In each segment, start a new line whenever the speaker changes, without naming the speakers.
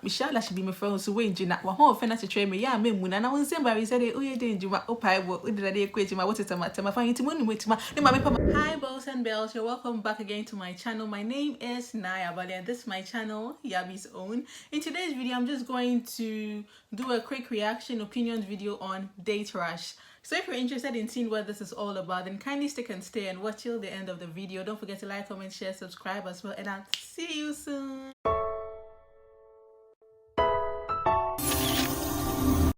Michelle should be my friend so we Jina wa ho fe na to train me ya me mu na na won say ba said oh ye dey Juma o pai bo o dey equate ma what is ma fa yiti mo ni wetima ne ma me pa. Hi boys and bells, you're welcome back again to my channel. My name is Naya Bali and this is my channel, Yabi's Own. In today's video I'm just going to do a quick reaction opinions video on Date Rush. So if you're interested in seeing what this is all about, then kindly stick and stay and watch till the end of the video. Don't forget to like, comment, share, subscribe as well, and I'll see you soon.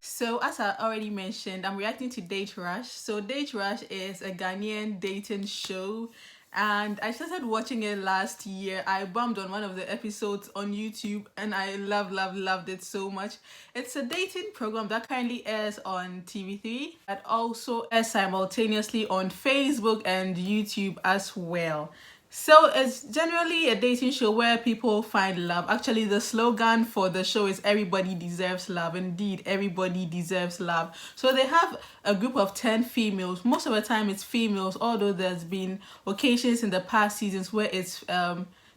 So as I already mentioned, I'm reacting to Date Rush. So Date Rush is a Ghanaian dating show, and I started watching it last year. I bumped on one of the episodes on YouTube and I loved it so much. It's a dating program that currently airs on TV3 and also airs simultaneously on Facebook and YouTube as well. So it's generally a dating show where people find love. Actually, the slogan for the show is everybody deserves love. Indeed, everybody deserves love. So they have a group of 10 females. Most of the time it's females, although there's been occasions in the past seasons where it's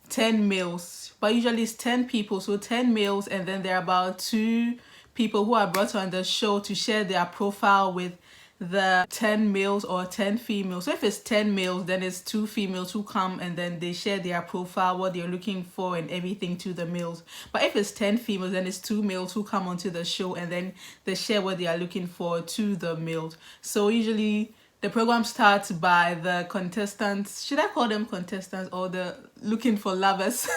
10 males. But usually it's 10 people, so 10 males, and then there are about 2 people who are brought on the show to share their profile with the 10 males or 10 females. So if it's 10 males, then it's 2 females who come and then they share their profile, what they're looking for and everything to the males. But if it's 10 females, then it's 2 males who come onto the show and then they share what they are looking for to the males. So usually the program starts by the contestants, should I call them contestants, or the looking for lovers?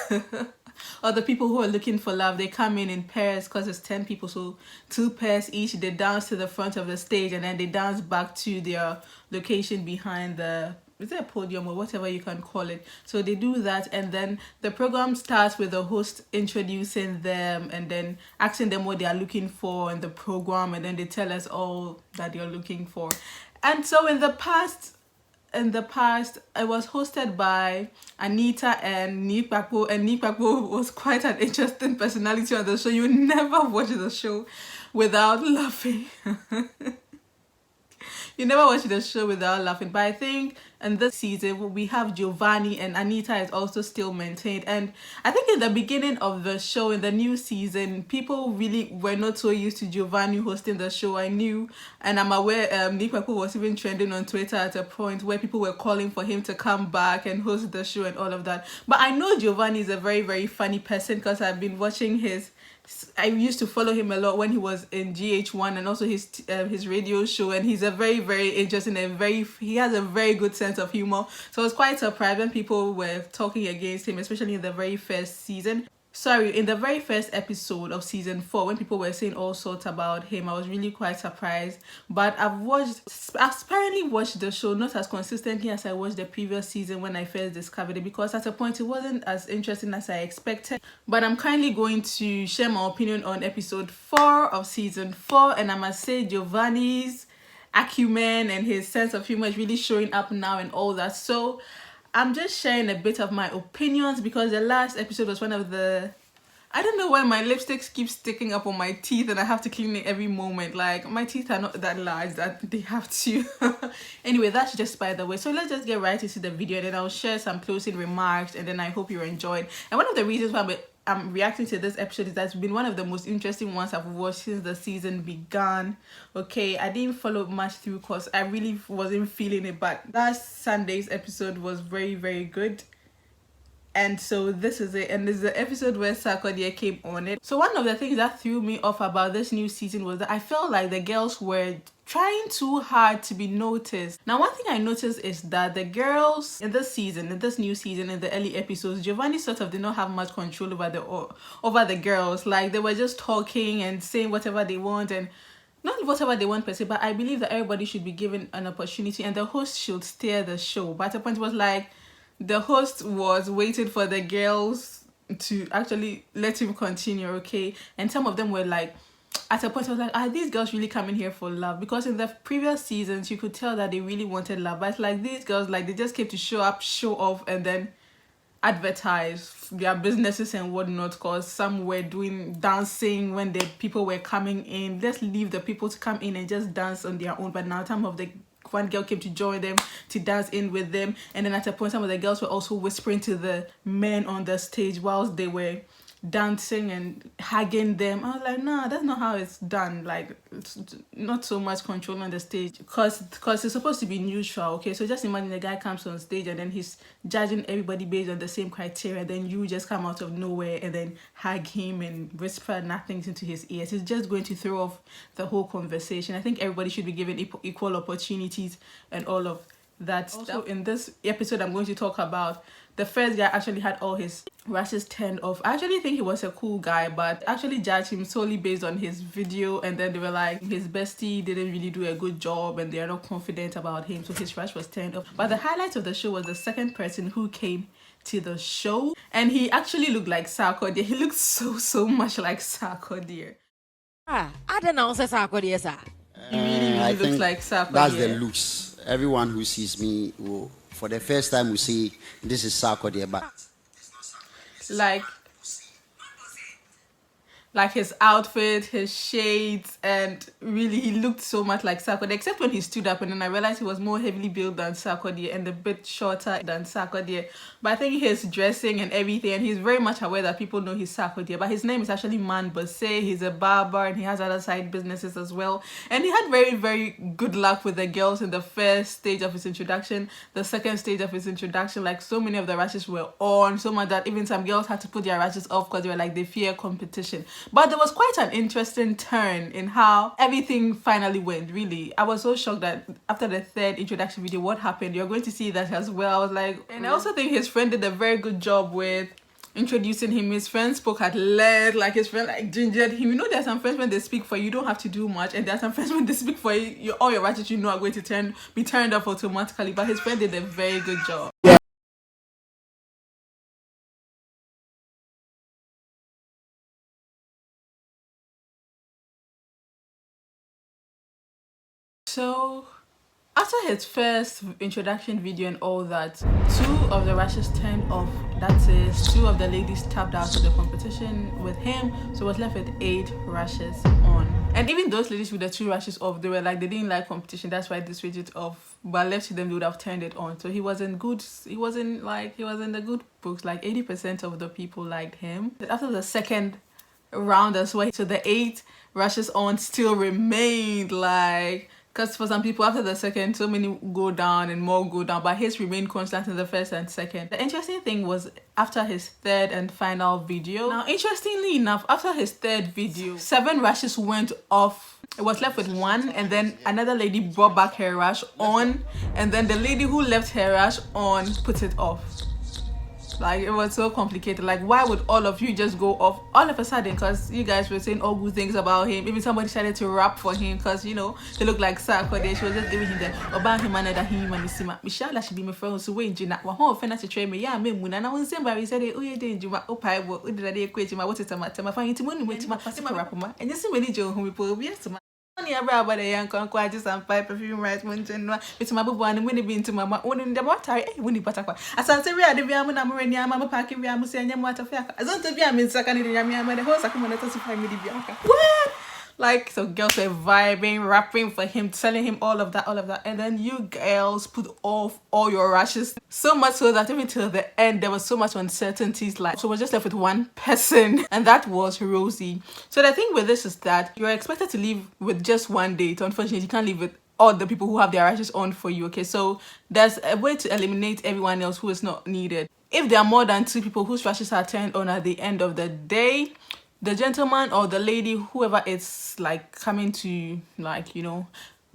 Or the people who are looking for love. They come in pairs because it's 10 people, so 2 pairs each. They dance to the front of the stage and then they dance back to their location behind the, is it a podium or whatever you can call it? So they do that, and then the program starts with the host introducing them and then asking them what they are looking for in the program, and then they tell us all that they're looking for. And so in the past it was hosted by Anita and Nikpakpo, and Nikpakpo was quite an interesting personality on the show. You never watch the show without laughing. You never watch the show without laughing. But I think in this season we have Giovanni, and Anita is also still maintained. And I think in the beginning of the show, in the new season, people really were not so used to Giovanni hosting the show. I knew, and I'm aware Nikpakpo was even trending on Twitter at a point where people were calling for him to come back and host the show and all of that. But I know Giovanni is a very funny person because I've been watching I used to follow him a lot when he was in GH1 and also his radio show, and he's a very interesting and he has a very good sense of humor. So I was quite surprised when people were talking against him, especially in the very first season. In the very first episode of season 4, when people were saying all sorts about him, I was really quite surprised. But I've apparently watched the show not as consistently as I watched the previous season when I first discovered it, because at a point it wasn't as interesting as I expected. But I'm kindly going to share my opinion on episode 4 of season 4, and I must say Giovanni's acumen and his sense of humor is really showing up now and all that. So I'm just sharing a bit of my opinions because the last episode was one of the, I don't know why my lipstick keeps sticking up on my teeth and I have to clean it every moment. Like, my teeth are not that large that they have to. Anyway, that's just by the way. So let's just get right into the video, and then I'll share some closing remarks, and then I hope you enjoyed. And one of the reasons why I'm reacting to this episode is that's been one of the most interesting ones I've watched since the season began. Okay, I didn't follow much through because I really wasn't feeling it, but last Sunday's episode was very good. And so this is it, and this is the episode where SARKODIE came on it. So one of the things that threw me off about this new season was that I felt like the girls were trying too hard to be noticed. Now, one thing I noticed is that the girls in this season, in this new season, in the early episodes, Giovanni sort of did not have much control over the girls. Like, they were just talking and saying whatever they want, and not whatever they want per se, but I believe that everybody should be given an opportunity and the host should steer the show. But at a point it was like the host was waiting for the girls to actually let him continue, okay? And some of them were like, at a point I was like, are these girls really coming here for love? Because in the previous seasons you could tell that they really wanted love, but it's like these girls, like, they just came to show up, show off, and then advertise their businesses and whatnot, because some were doing dancing when the people were coming in. Let's leave the people to come in and just dance on their own. But now time of the one girl came to join them to dance in with them, and then at a point some of the girls were also whispering to the men on the stage whilst they were dancing and hugging them. I was like, nah, that's not how it's done. Like, it's not so much control on the stage, because it's supposed to be neutral. Okay, so just imagine the guy comes on stage and then he's judging everybody based on the same criteria, then you just come out of nowhere and then hug him and whisper nothing into his ears. It's just going to throw off the whole conversation. I think everybody should be given equal opportunities and all of that. Also, in this episode, I'm going to talk about the first guy actually had all his rashes turned off. I actually think he was a cool guy, but actually judged him solely based on his video, and then they were like, his bestie didn't really do a good job and they are not confident about him, so his rash was turned off. But the highlight of the show was the second person who came to the show, and he actually looked like SARKODIE. He looked so much like SARKODIE.
I don't know, SARKODIE, sir.
He really looks like SARKODIE.
That's the looks. Everyone who sees me will, for the first time, will say this is SARKODIE, but
like his outfit, his shades, and really he looked so much like SARKODIE, except when he stood up, and then I realized he was more heavily built than SARKODIE and a bit shorter than SARKODIE. But I think his dressing and everything, and he's very much aware that people know he's SARKODIE, but his name is actually Man Bose. He's a barber and he has other side businesses as well, and he had very good luck with the girls in the first stage of his introduction. The second stage of his introduction, like, so many of the rashes were on, so much that even some girls had to put their rashes off because they were like, they fear competition. But there was quite an interesting turn in how everything finally went. Really, I was so shocked that after the third introduction video, what happened? You're going to see that as well. I was like, and I also think his friend did a very good job with introducing him. His friend spoke at length, like his friend like gingered him. You know, there are some friends when they speak for you, you don't have to do much, and there are some friends when they speak for you, all your rashes, you know, are going to be turned off automatically. But his friend did a very good job. So after his first introduction video and all that, 2 of the rashes turned off. That is, 2 of the ladies tapped out of the competition with him, so was left with 8 rashes on. And even those ladies with the 2 rashes off, they were like, they didn't like competition, that's why they switched it off. But left to them, they would have turned it on. So he wasn't good. He wasn't in the good books. Like 80% of the people liked him. After the second round as well, so the 8 rashes on still remained, like, because for some people after the second, so many go down and more go down, but his remained constant in the first and second. The interesting thing was after his third and final video. Now, interestingly enough, after his third video, 7 rashes went off. It was left with 1, and then another lady brought back her rash on, and then the lady who left her rash on put it off. Like, it was so complicated. Like, why would all of you just go off all of a sudden? Because you guys were saying all good things about him. Even somebody started to rap for him because, you know, they look like SARKODIE. She was just giving him the about him and him and Sima. Michelle should be my friend. So when Jina, one whole friend to train me, yeah, me moon. And I was saying, but he said, oh, you didn't do my opie. What did I equate him? What is my time? I find it money with my rapper. And you see, when you who we put, yes, my. About a young conquest and pipe perfume rice when it's my book and when it been to my own in the water when you put up. As I say, we are the Viaman Amorania, Mamma Paki, we are Musania Matafia. As I don't be a second in the horse, I come on to find me the Bianca. What? Like, so girls were vibing, rapping for him, telling him all of that, and then you girls put off all your rashes, so much so that even till the end there was so much uncertainties. Like, so we're just left with one person, and that was Rosie. So the thing with this is that you're expected to leave with just one date. Unfortunately, you can't leave with all the people who have their rashes on for you. Okay, so there's a way to eliminate everyone else who is not needed. If there are more than 2 people whose rashes are turned on at the end of the day, the gentleman or the lady, whoever it's like coming to, like, you know,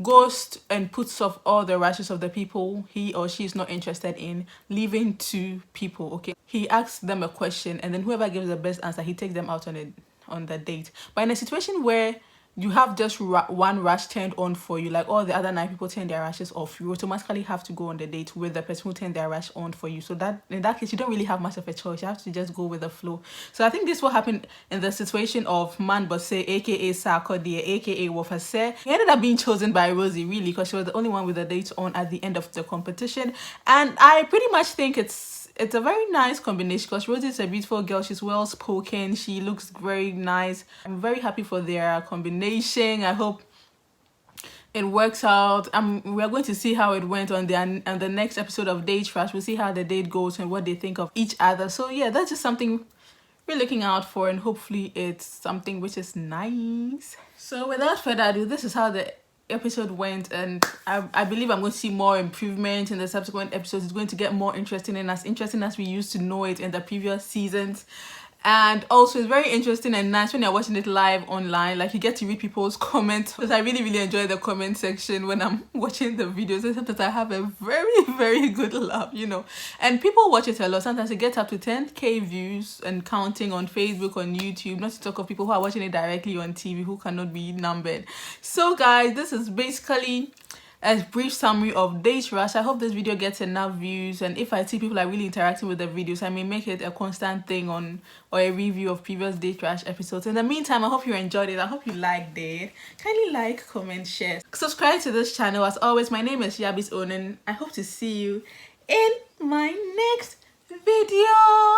ghost and puts off all the rashes of the people he or she is not interested in, leaving 2 people. Okay, he asks them a question, and then whoever gives the best answer, he takes them out on the date. But in a situation where you have just one rash turned on for you, like all the other 9 people turn their rashes off, you automatically have to go on the date with the person who turned their rash on for you. So that in that case, you don't really have much of a choice. You have to just go with the flow. So I think this will happen in the situation of Man Bose, aka SARKODIE, aka Wofase. He ended up being chosen by Rosie, really, because she was the only one with the date on at the end of the competition. And I pretty much think it's a very nice combination, because Rosie is a beautiful girl. She's well spoken, she looks very nice. I'm very happy for their combination. I hope it works out. We're going to see how it went on the next episode of Date Trash. We'll see how the date goes and what they think of each other. So yeah, that's just something we're looking out for, and hopefully it's something which is nice. So without further ado, this is how the episode went, and I believe I'm going to see more improvement in the subsequent episodes. It's going to get more interesting and as interesting as we used to know it in the previous seasons. And also it's very interesting and nice when you're watching it live online, like you get to read people's comments, because I really enjoy the comment section when I'm watching the videos, and sometimes I have a very good laugh, you know, and people watch it a lot. Sometimes it gets up to 10,000 views and counting on Facebook, on YouTube, not to talk of people who are watching it directly on TV who cannot be numbered. So guys, this is basically a brief summary of Date Rush. I hope this video gets enough views, and if I see people are really interacting with the videos, I may make it a constant thing on, or a review of previous Date Rush episodes. In the meantime, I hope you enjoyed it. I hope you liked it. Kindly like, comment, share, subscribe to this channel. As always, my name is Yabi's Own, and I hope to see you in my next video.